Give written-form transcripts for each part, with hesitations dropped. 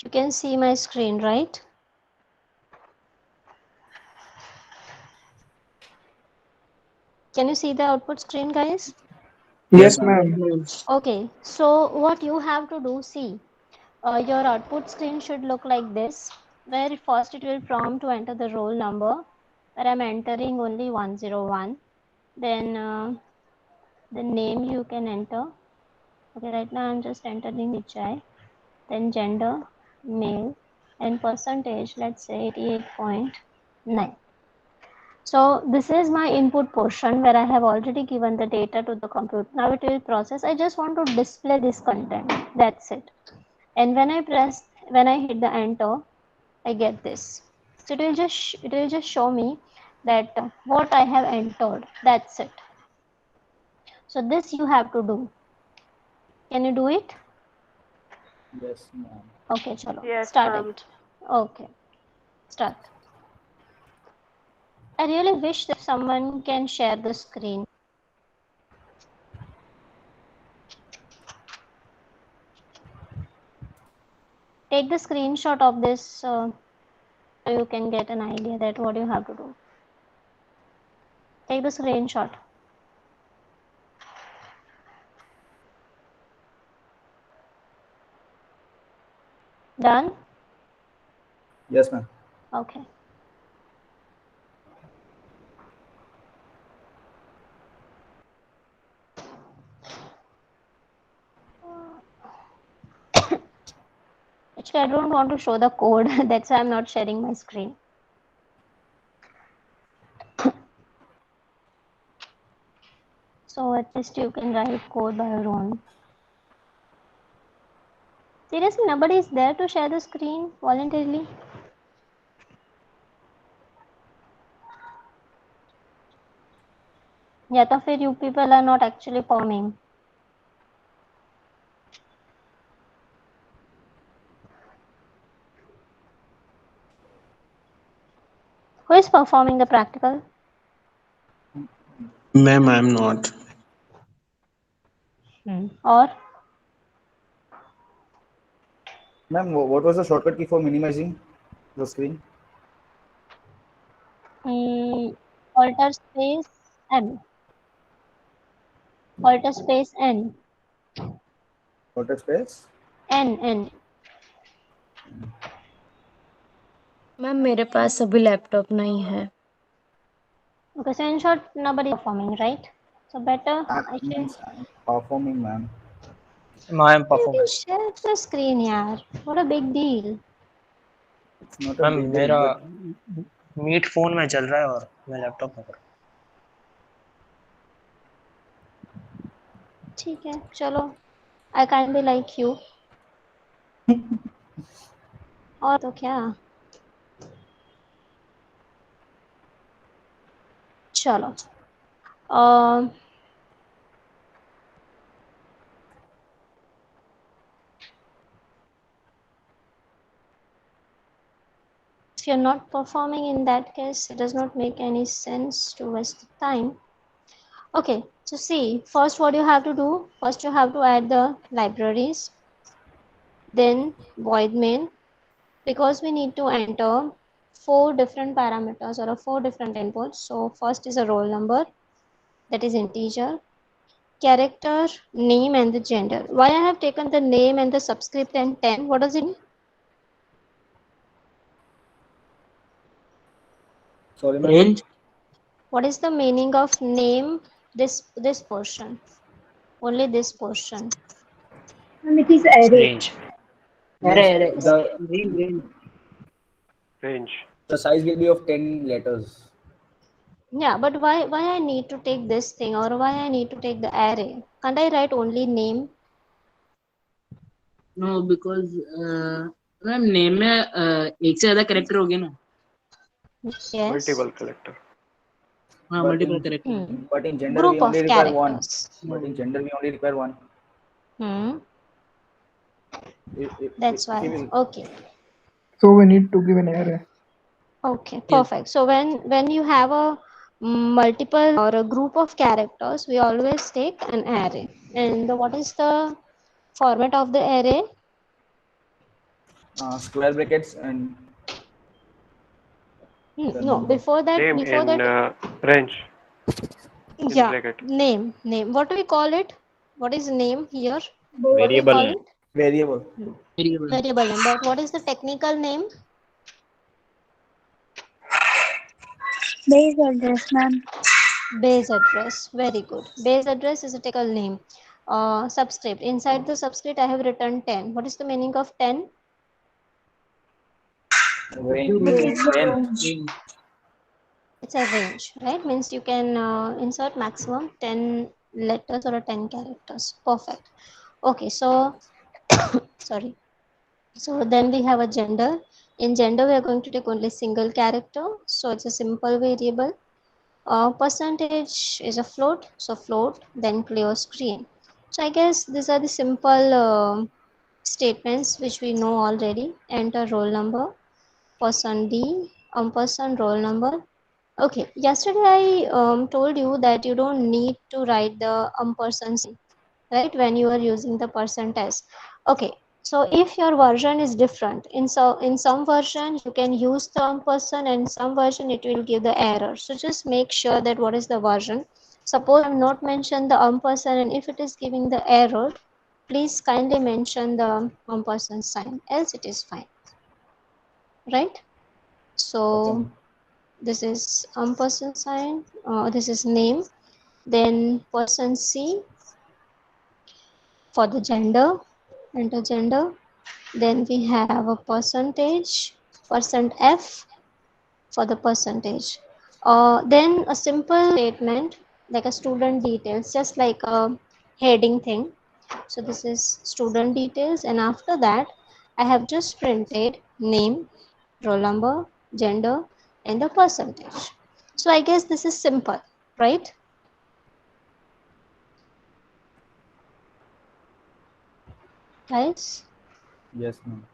You can see my screen, right? Can you see the output screen, guys? Yes, Yes, ma'am. ma'am. Okay, so what you have to do, see, your output screen should look like this, where first it will prompt to enter the roll number, where I'm entering only 101. Then the name you can enter. Okay, right now I'm just entering Vijay. Then gender, male, and percentage, let's say 88.9. So this is my input portion where I have already given the data to the computer. Now it will process. I just want to display this content. That's it. And when I hit the enter, I get this. So it will just show me that what I have entered. That's it. So this you have to do. Can you do it? Yes, ma'am. Okay, chalo. Yes, Start ma'am. it. Okay, start. I really wish that someone can share the screen. Take the screenshot of this so you can get an idea that what you have to do. Take the screenshot. Done? Yes, ma'am. Okay. Actually, I don't want to show the code. That's why I'm not sharing my screen. So at least you can write code by your own. Seriously, nobody is there to share the screen voluntarily? या तो फिर you people are not actually performing. Who is performing the practical? Ma'am, I'm not. Or Ma'am, what was the shortcut key for minimizing the screen? alter space M. Alter space N. Shortcut space? N. Ma'am मेरे पास अभी laptop नहीं है. Okay, so in short, nobody performing, right? So better I should. Means I'm performing, ma'am. Ma'am You can performance share the screen, yaar. What a big deal. It's not a ma'am big deal, मेरा but meet phone में चल रहा है और मैं laptop में कर रहा ठीक है, चलो. I can't be like you. और तो क्या? चलो. If you're not performing, in that case, it does not make any sense to waste the time. Okay, so see, first what you have to do, first you have to add the libraries, then void main, because we need to enter 4 different parameters or 4 different inputs. So first is a roll number, that is integer, character, name and the gender. Why I have taken the name and the subscript and 10? What does it mean? sorry, ma'am. Range What is the meaning of name this portion? Only this portion. And it is array. Range Means Range. the size will be of 10 letters. Yeah, but why I need to take this thing or why I need to take the array? Can't I write only name? No because ma'am name में एक से ज्यादा character हो गया ना. Yes. Multiple collector. हाँ But multiple in, character. but in gender Group we of only require one. characters. But in gender we only require one. That's If you why. will, Okay. So we need to give an array. Okay, perfect. So when you have a multiple or a group of characters, we always take an array. And what is the format of the array? square brackets and the No, number. before that, Name before in that, range in yeah, bracket. name. What do we call it? What is name here? What do we Variable call name. it? Variable. Variable. Variable name. But what is the technical name? Base address, ma'am. Base address. Very good. Base address is a technical name. Subscript. Inside the subscript, I have written 10. What is the meaning of 10? Range. Range. It's a range, right? Means you can insert maximum 10 letters or 10 characters. Perfect. Okay, so sorry. So then we have a gender. In gender, we are going to take only single character. So it's a simple variable. Percentage is a float. So float, then clear screen. So I guess these are the simple statements which we know already. Enter roll number, person D, person roll number. Okay, yesterday I told you that you don't need to write the person sign, right, when you are using the percentage. Okay, so if your version is different, in some version you can use the person, and some version it will give the error. So just make sure that what is the version. Suppose I'm not mentioned the person, and if it is giving the error, please kindly mention the person sign, else it is fine, right? Okay. So this is person sign, this is name, then person C for the gender, enter gender. Then we have a percentage, %f for the percentage. Then a simple statement like a student details, just like a heading thing. So this is student details, and after that I have just printed name, roll number, gender, and the percentage. So I guess this is simple, right? Guys, Yes, ma'am.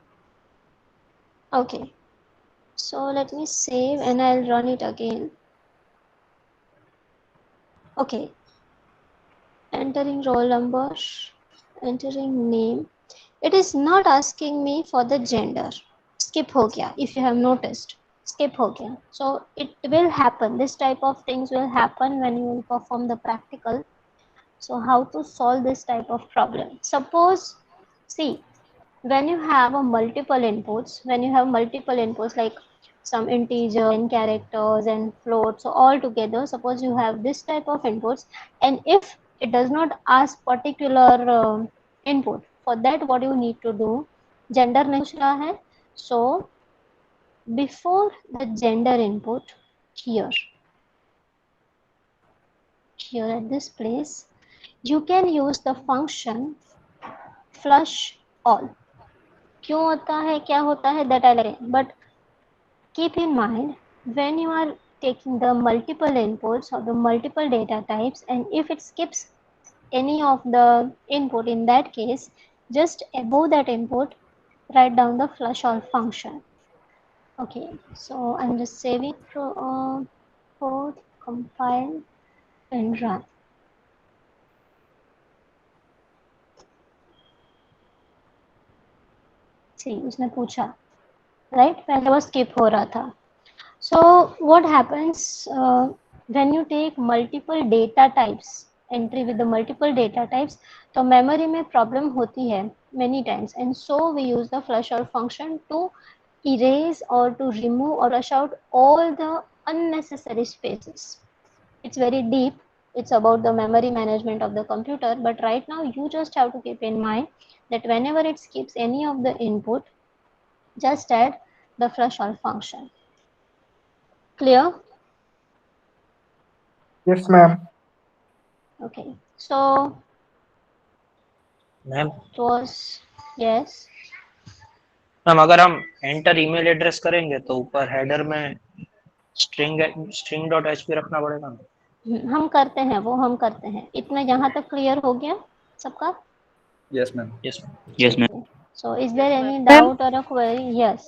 okay. So let me save and I'll run it again. Okay, entering roll number, entering name. It is not asking me for the gender. Skip ho gaya, if you have noticed. Skip ho gaya. So it will happen. This type of things will happen when you will perform the practical. So how to solve this type of problem? Suppose, see, when you have a multiple inputs like some integer and characters and floats, so all together, suppose you have this type of inputs, and if it does not ask particular input, for that what you need to do, gender नहीं पूछ रहा है, so before the gender input, here at this place, you can use the function flush all. क्यों होता है, क्या होता है, that I'll explain. But keep in mind, when you are taking the multiple inputs or the multiple data types, and if it skips any of the input, in that case, just above that input, write down the flush all function. Okay, so I'm just saving code, compile, and run. See, उसने पूछा, right? पहले वो skip हो रहा था. So what happens when you take multiple data types, entry with the multiple data types, तो memory में problem होती है many times, and so we use the flush out function to erase or to remove or flush out all the unnecessary spaces. It's very deep. It's about the memory management of the computer, but right now you just have to keep in mind that whenever it skips any of the input, just add the flush all function. Clear? Yes, ma'am. Okay, so ma'am it was, yes. Ma'am अगर हम enter email address करेंगे तो ऊपर header में string dot HP रखना पड़ेगा ना? हम करते हैं वो, हम करते हैं. इतना यहाँ तक क्लियर हो गया सबका? Yes, ma'am. Yes ma'am. Yes, ma'am. So is there any Ma'am, doubt or a query? Yes.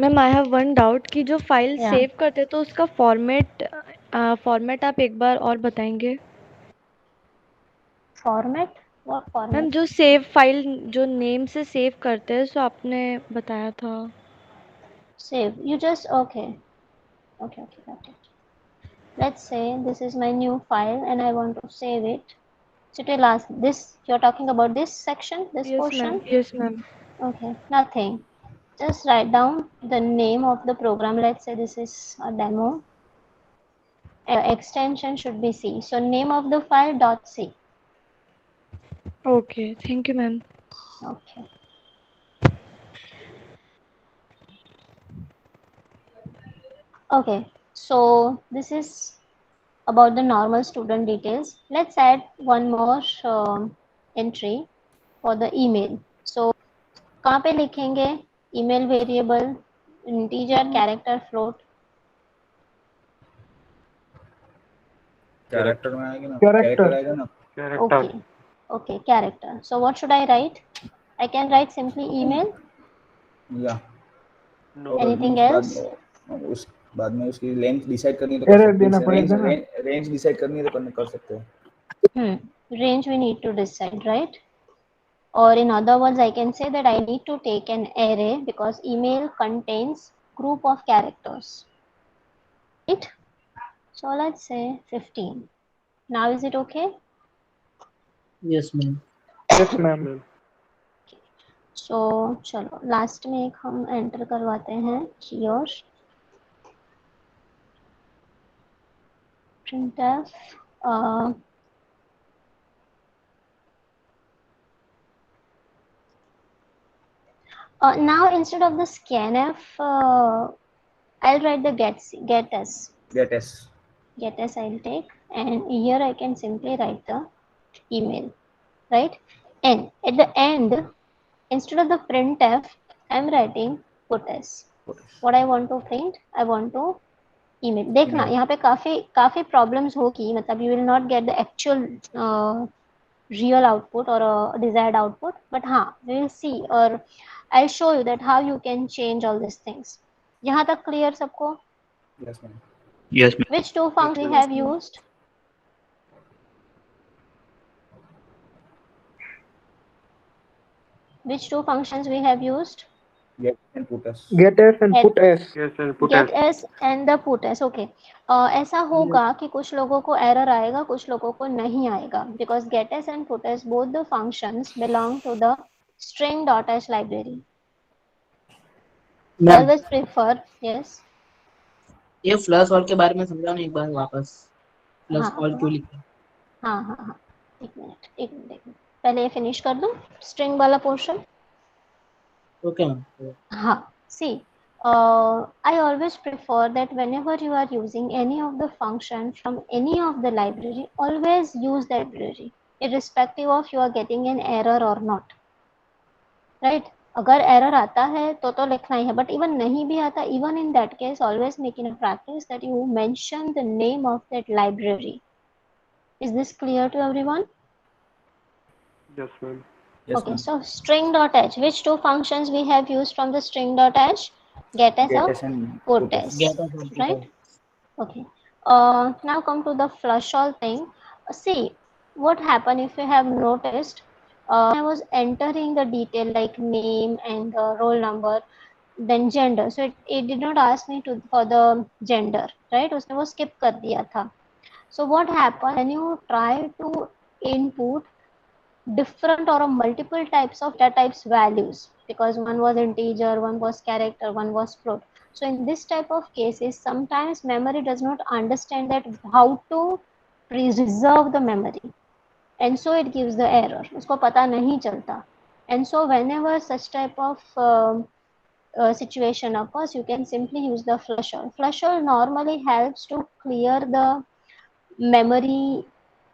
Ma'am I have one doubt कि जो फाइल Yeah. सेव करते हैं तो उसका फॉर्मेट आप एक बार और बताएंगे? Format? What ma'am format? जो सेव फाइल जो नेम से सेव करते हैं सो आपने बताया था। Save. You just okay. Okay, got it. Let's say this is my new file and I want to save it. So it will ask this. You're talking about this section, this yes portion. Ma'am, yes ma'am. Okay, nothing. Just write down the name of the program. Let's say this is a demo. Extension should be C. So name of the file .c. Okay, thank you ma'am. Okay. Okay. So this is about the normal student details. Let's add one more entry for the email. So कहाँ पे लिखेंगे email variable, integer, character, float? Character में आएगा ना, Character. Character आएगा ना। Character. Okay. Okay, character. So what should I write? I can write simply email. या No. Anything else? उस बाद में उसकी लेंथ डिसाइड करनी है तो कर Error सकते देना हैं। पड़ेगा ना। रेंज डिसाइड करनी है तो कर सकते हैं। Range we need to decide, right? Or in other words, I can say that I need to take an array because email contains group of characters, right? So let's say 15. Now is it okay? Yes ma'am. Yes, ma'am. So चलो last में एक हम enter करवाते हैं here printf now instead of the scanf I'll write the getS. Get S I'll take, and here I can simply write the email, right? And at the end, instead of the printf, I'm writing puts. What I want to print, I want to email. देखना Email. यहाँ पे काफी problems होगी, मतलब you will not get the actual real output or a desired output, but हाँ we will see, or I'll show you that how you can change all these things. यहाँ तक clear सबको? Yes ma'am. Yes, ma'am. Which two functions we have used? Which two functions we have used? Get and put S. Get S and put S. Yes, and put Get as. s and the put s. Okay. ऐसा होगा कि कुछ लोगों को error आएगा, कुछ लोगों को नहीं आएगा, because get s and put s both the functions belong to the string.h library. Ma'am Always prefer, yes. ये फ्लश ऑल के बारे में समझाओ ना एक बार वापस। फ्लश हाँ ऑल क्यों लिखते हैं? हाँ एक मिनट पहले ये फिनिश कर दूं स्ट्रिंग वाला पोर्शन। Okay ma'am. हाँ, see, I always prefer that whenever you are using any of the function from any of the library, always use the library, irrespective of you are getting an error or not, right? अगर error आता है तो लिखना ही है, but even नहीं भी आता, even in that case, always make it a practice that you mention the name of that library. Is this clear to everyone? Yes, ma'am. Yes, Okay, ma'am. so string.h, which two functions we have used from the string.h? Get s Get or S and put put s, S. Get all right? Okay. Now come to the flush all thing. See, what happened if you have noticed, I was entering the detail like name and the roll number, then gender. So it did not ask me for the gender, right? उसने वो skip कर दिया था. So what happened when you try to input different or multiple types of data types values, because one was integer, one was character, one was float. So in this type of cases, sometimes memory does not understand that how to preserve the memory, and so it gives the error. उसको पता नहीं चलता. And so whenever such type of situation occurs, you can simply use the flush all. Flush all normally helps to clear the memory,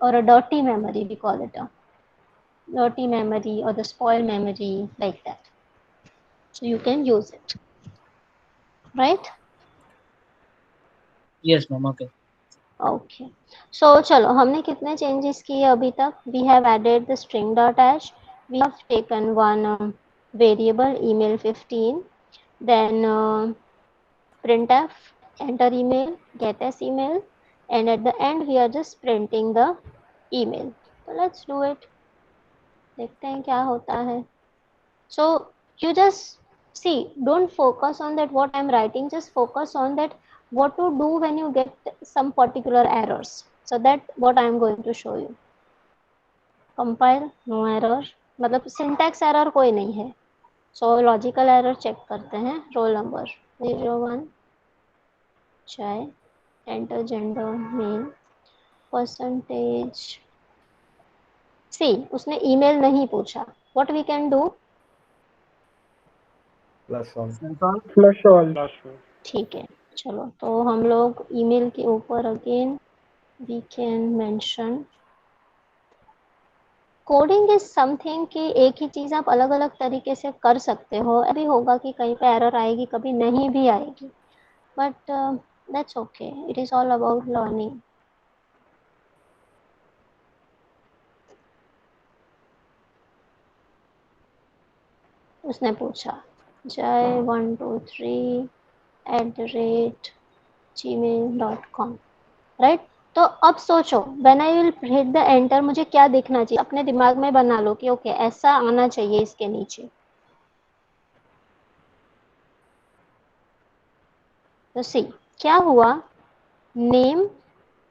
or a dirty memory, we call it a dirty memory or the spoiled memory, like that. So you can use it, right? Yes ma'am. Okay Okay. So चलो हमने कितने changes किए अभी तक? We have added the string.h. We have taken one variable email 15. Then printf, enter email, get s email, and at the end we are just printing the email. So let's do it. देखते हैं क्या होता है. So you just see, don't focus on that what I'm writing, just focus on that what to do when you get some particular errors. So that what I am going to show you. Compile, no error, मतलब syntax error कोई नहीं है. So logical error check करते हैं. Roll number 01, chai, enter gender male, percentage. See, उसने email नहीं पूछा. What we can do? Plus all. Flush all. Last one. ठीक है, चलो तो हम लोग ईमेल के ऊपर again we can mention coding is something कि एक ही चीज़ आप अलग अलग तरीके से कर सकते हो. अभी होगा कि कहीं पे एरर आएगी, कभी नहीं भी आएगी, but that's okay. It is all about learning. उसने पूछा जय 123@gmail.com, राइट. तो अब सोचो, when I will hit the enter मुझे क्या दिखना चाहिए. अपने दिमाग में बना लो कि ओके ऐसा आना चाहिए इसके नीचे. तो सी क्या हुआ, नेम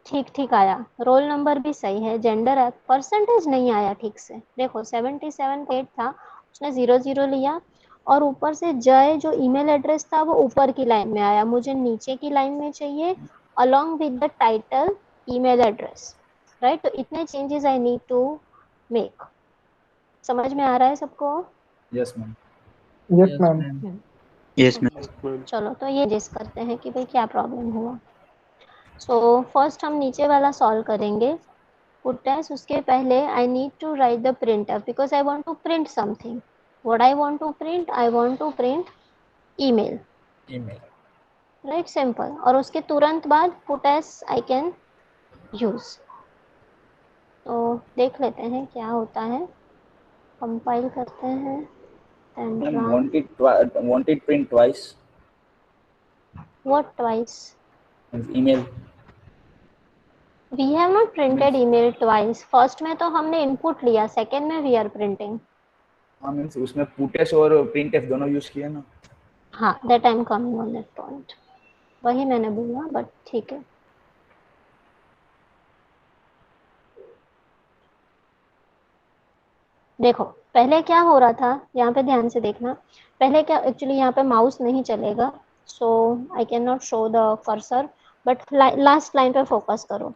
ठीक ठीक आया, रोल नंबर भी सही है, जेंडर है, परसेंटेज नहीं आया ठीक से. देखो 77.8 था, उसने 00 लिया और ऊपर से जय जो ईमेल एड्रेस था वो ऊपर की लाइन में आया. मुझे नीचे की लाइन में चाहिए along with the title email address, right? तो इतने changes I need to make. समझ में आ रहा है सबको? Yes, ma'am. Yes, ma'am. Yes ma'am. Yes, ma'am. चलो तो ये जिस करते हैं कि भाई क्या प्रॉब्लम हुआ. सो फर्स्ट हम नीचे वाला सॉल्व करेंगे. पुट एस, उसके पहले I need to write the printf because I want to print something. What I want to print? I want to print email. Email. Right, simple. और उसके तुरंत बाद put S I can use. तो देख लेते हैं क्या होता है. कंपाइल करते हैं. Ma'am, then run. want it print twice. What twice? Means email. We have not printed email twice. first में तो हमने input लिया, second में we are printing. हाँ, मीन्स उसमें पुटेस और printf दोनों यूज किया ना. हाँ, that I'm coming on that point. वही मैंने बोला, बट ठीक है. देखो पहले क्या हो रहा था, यहाँ पे ध्यान से देखना. पहले क्या, एक्चुअली यहाँ पे माउस नहीं चलेगा, so I can not show the cursor, but last line पे फोकस करो.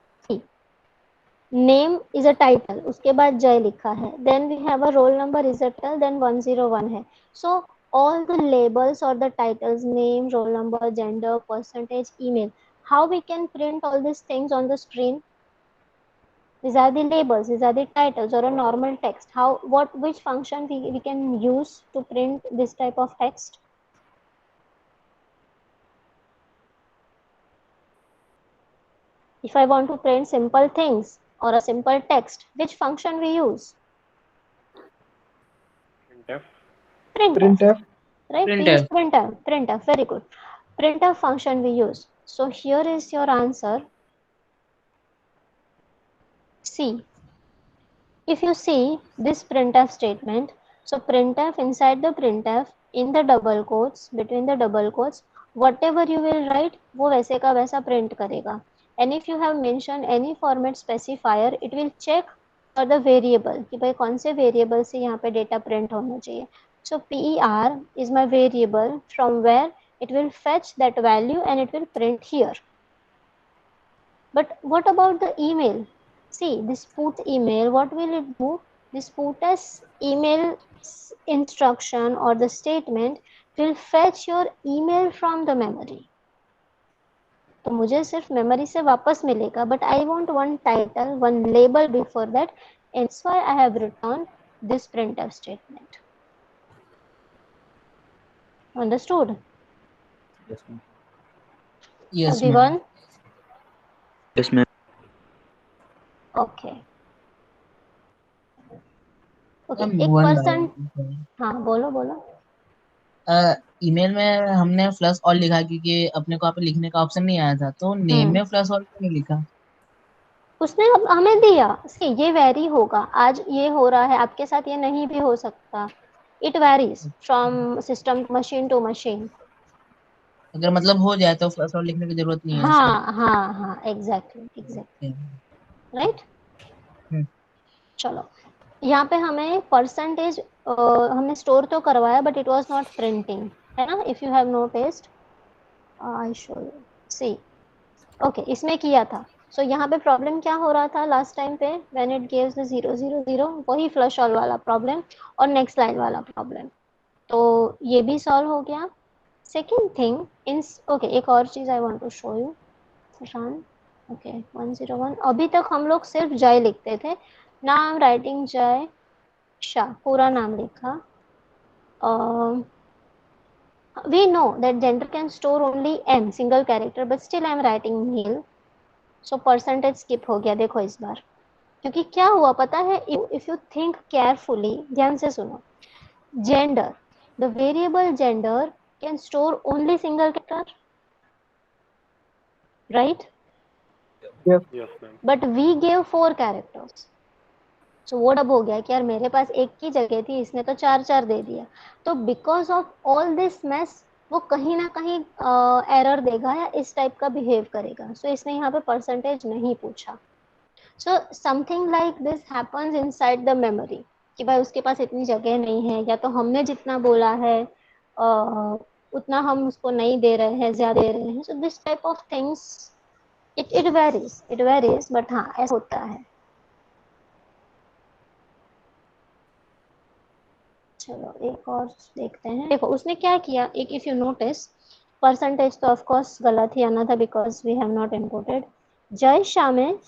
नेम इज अ टाइटल, उसके बाद जय लिखा है, then we have a roll number is a title, then 101 है. सो all the labels or the titles, name, roll number, gender, percentage, email, how we can print all these things on the screen? These are the labels, these are the titles or a normal text. How, which function we can use to print this type of text? If I want to print simple things or a simple text, which function we use? Printf. Printf. Printf. Right? We use printf. Printf. Very good. Printf function we use. So here is your answer. See, if you see this printf statement, so printf, inside the printf, in the double quotes, between the double quotes, whatever you will write, वो वैसे का वैसा print करेगा. And if you have mentioned any format specifier, it will check for the variable कि भाई कौन से variable से यहाँ पे data print होना चाहिए. So per is my variable from where it will fetch that value and it will print here. But what about the email? See, this put email, what will it do? This put as email instruction or the statement will fetch your email from the memory. तो मुझे सिर्फ memory से वापस मिलेगा, but I want one title, one label before that, and that's why I have written this printf statement. Understood? Yes, ma'am. Yes, Everyone? Yes ma'am. Okay. Okay. Ma'am, एक one person, doubt. हाँ बोलो बोलो. Email में हमने plus all लिखा क्योंकि अपने को यहाँ पे लिखने का ऑप्शन नहीं आया था, तो नेम में प्लस ऑल क्यों नहीं लिखा? उसने हमें दिया। सी ये वेरी होगा, आज ये हो रहा है आपके साथ, ये नहीं भी हो सकता। It varies from system machine to machine. अगर मतलब हो जाए तो फर्स्ट और लिखने की जरूरत नहीं है इसमें। हाँ हाँ हाँ, एग्जैक्टली एग्जैक्टली, राइट। हम्म। चलो, यहाँ पे हमें परसेंटेज हमने स्टोर तो करवाया, but it was not printing, है ना? If you have noticed, I show you, see. Okay, इसमें किया था। सो यहाँ पे प्रॉब्लम क्या हो रहा था लास्ट टाइम पे, व्हेन इट गिव्स द 0 0 0, वही फ्लश ऑल वाला प्रॉब्लम और नेक्स्ट लाइन वाला प्रॉब्लम। तो ये भी सॉल्व हो गया। सेकेंड थिंग इन, ओके, एक और चीज I want to show you. Run, okay 101। अभी तक हम लोग सिर्फ जय लिखते थे। Now I am writing Jay Shah, पूरा नाम लिखा। We know that gender can store only m single character, but still I am writing male. So percentage skip हो गया, देखो इस बार। क्योंकि क्या हुआ पता है, इफ यू थिंक केयरफुली, ध्यान से सुनो, gender, the variable gender can store only single character, right? Yes. Yes, ma'am. But we gave 4 characters. So वो डब हो गया कि यार मेरे पास एक की जगह थी, इसने तो 4 दे दिया। तो because of all this mess, वो कहीं ना कहीं एरर देगा या इस टाइप का बिहेव करेगा। सो इसने यहाँ पे परसेंटेज नहीं पूछा। So something like this happens inside the memory, कि भाई उसके पास इतनी जगह नहीं है, या तो हमने जितना बोला है उतना हम उसको नहीं दे रहे हैं, ज्यादा दे रहे हैं। So this type of things, it varies, but हाँ ऐसा होता है। चलो एक और देखते हैं। देखो उसने क्या किया, एक इफ यू नोटिस, परसेंटेज तो ऑफ कोर्स गलत ही आना था because we have not imported. जय शाह में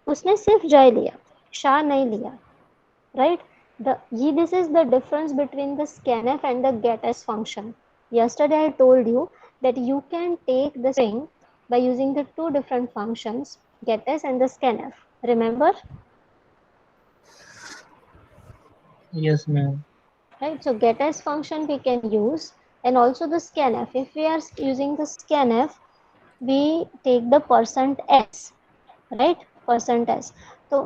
उसने सिर्फ जय लिया, शाह नहीं लिया, राइट? ये this is the difference between the scanf and the getAs function. Yesterday I told you that you can take the string by using the two different functions, getAs and the scanf. Remember? Yes ma'am. Right, so getAs function we can use, and also the scanf. If we are using the scanf, we take the %s, right? %s. So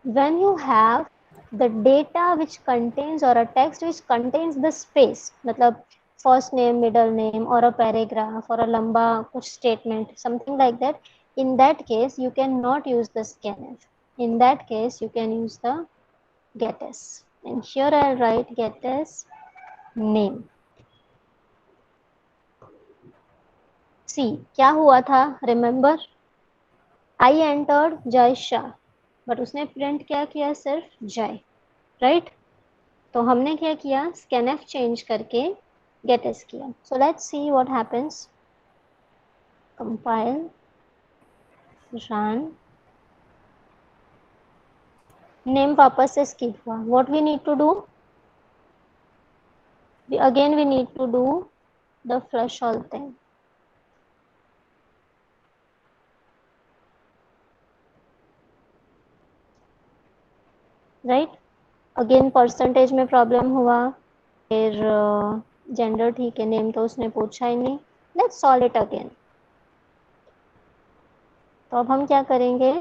when you have the data which contains, or a text which contains the space, मतलब first name, middle name, or a paragraph, or a lamba कुछ statement, something like that, in that case you cannot use the scanf. In that case you can use the getAs, and here I'll write getAs name. सी क्या हुआ था, remember? I entered Jay Shah, but उसने print क्या किया, सिर्फ जय, right? तो हमने क्या किया, scanf चेंज करके getAs किया। So let's see what happens. Compile, run, name वापस से स्किप हुआ। What we need to do, again we need to do the flush all thing, right? अगेन परसेंटेज में प्रॉब्लम हुआ, फिर जेंडर ठीक है, नेम तो उसने पूछा ही नहीं। Let's solve it again. तो अब हम क्या करेंगे,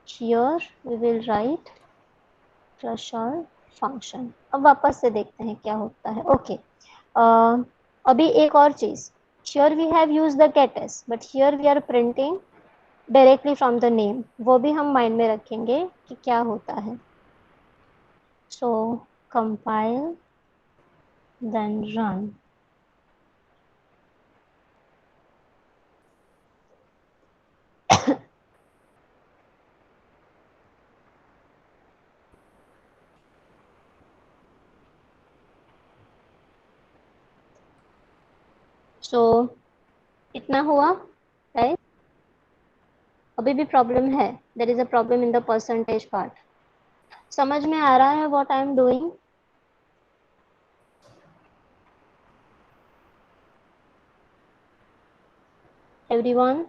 here we will write flush all function. अब वापस से देखते हैं क्या होता है। ओके, अभी एक और चीज, here we have used the getAs, but here we are printing directly from the name, वो भी हम माइंड में रखेंगे कि क्या होता है। So compile, then run. So इतना हुआ, राइट? अभी भी प्रॉब्लम है, there is a problem in the percentage part. समझ में आ रहा है what I am doing? Everyone?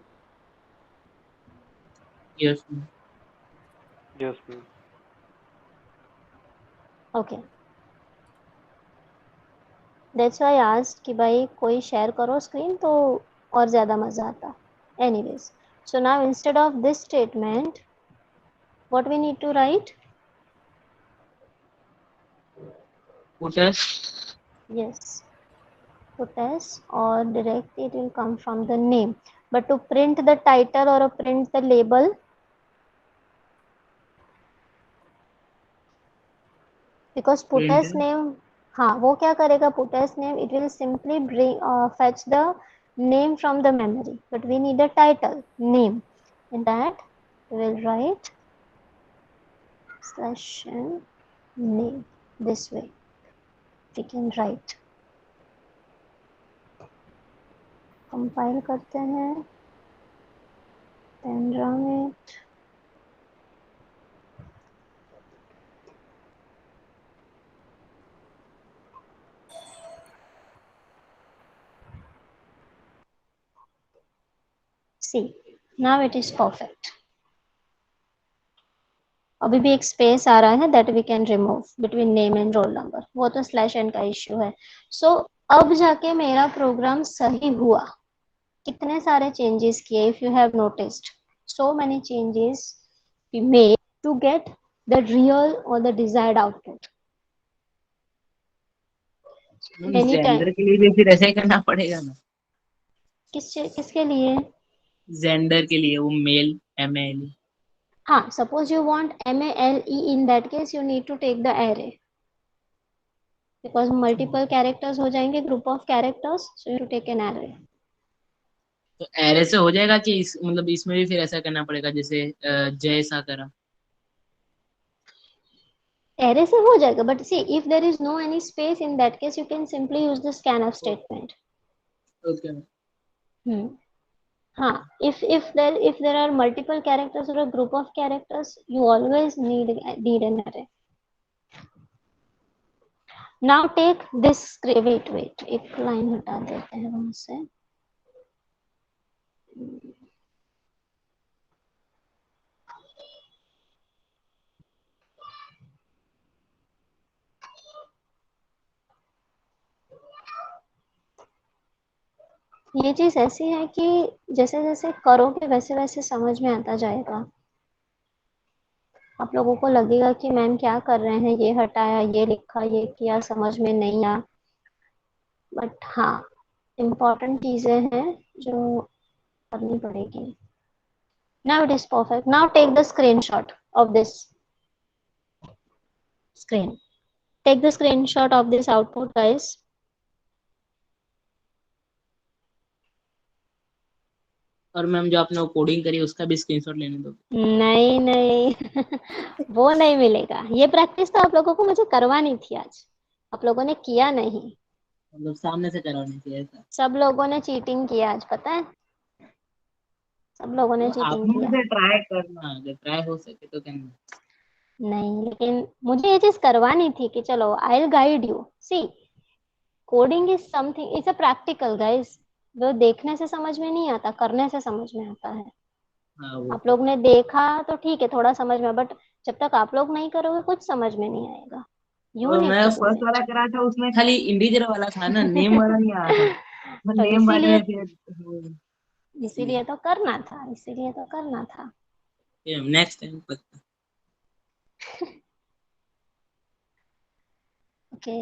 Yes Yes, ma'am. Okay, that's why asked कि भाई कोई शेयर करो स्क्रीन तो और ज़्यादा मज़ा आता। Anyways, So now instead of this statement, what we need to write? Put as Yes, put as, or directly it will come from the name. But to print the title or print the label, because put Print as name, हाँ वो क्या करेगा, put as name, it will simply bring fetch the name from the memory, but we need a title name. In that we will write slash name. This way we can write. Compile करते हैं, then run it. See, now it is perfect. अभी भी एक space आ रहा है, that we can remove between name and roll number, वो तो स्लैश एन का इश्यू है. सो अब जाके मेरा प्रोग्राम सही हुआ. कितने सारे चेंजेस किए, if you have noticed so many changes we made to get the real और the desired output. Many time gender के लिए भी फिर ऐसा ही करना पड़ेगा ना. किसके लिए? जेंडर के लिए वो मेल MAL. हाँ, suppose you want MALE, in that case you need to take the array because multiple characters हो जाएंगे, group of characters, so you have to take an array. तो एरे से हो जाएगा कि मतलब इसमें भी फिर ऐसा करना पड़ेगा जैसे जय सा करा. Array से हो जाएगा, but see if there is no any space, in that case you can simply use the scanf statement. Okay. हाँ, if there are multiple characters or a group of characters, you always need an array. Now take this, wait, एक line हटा देते हैं वहां से. ये चीज ऐसी है कि जैसे जैसे करोगे वैसे वैसे समझ में आता जाएगा. आप लोगों को लगेगा कि मैम क्या कर रहे हैं, ये हटाया, ये लिखा, ये किया, समझ में नहीं आया. बट हाँ, इम्पोर्टेंट चीजें हैं जो करनी पड़ेगी. Now it is perfect. Now take the screenshot of this screen. Take the screenshot of this output, guys. और मैम जो आपने कोडिंग करी उसका भी स्क्रीनशॉट लेने दो. नहीं वो नहीं मिलेगा. ये प्रैक्टिस तो आप लोगों को मुझे करवानी थी आज, आप लोगों ने किया नहीं. मतलब सामने से करवानी थी ऐसा. सब लोगों ने चीटिंग किया आज, पता है, सब लोगों ने तो चीटिंग आपने किया. मुझे ट्राई करना, अगर ट्राई हो सके तो करना. नहीं, लेकिन मुझे ये चीज करवानी थी कि चलो I will guide you. See, coding is something, it's a practical guys. वो देखने से समझ में नहीं आता, करने से समझ में आता है. हाँ वो आप लोग ने देखा तो ठीक है, थोड़ा समझ में, बट जब तक आप लोग नहीं करोगे कुछ समझ में नहीं आएगा. यू तो नीड मैं टू डू फर्स्ट वाला इट. करा था उसमें खाली इंडिविजुअल वाला था ना, नेम वाला नहीं आ रहा था. मैं तो नेम वाले में फिर इसीलिए तो करना था. नेक्स्ट टाइम पक्का. ओके,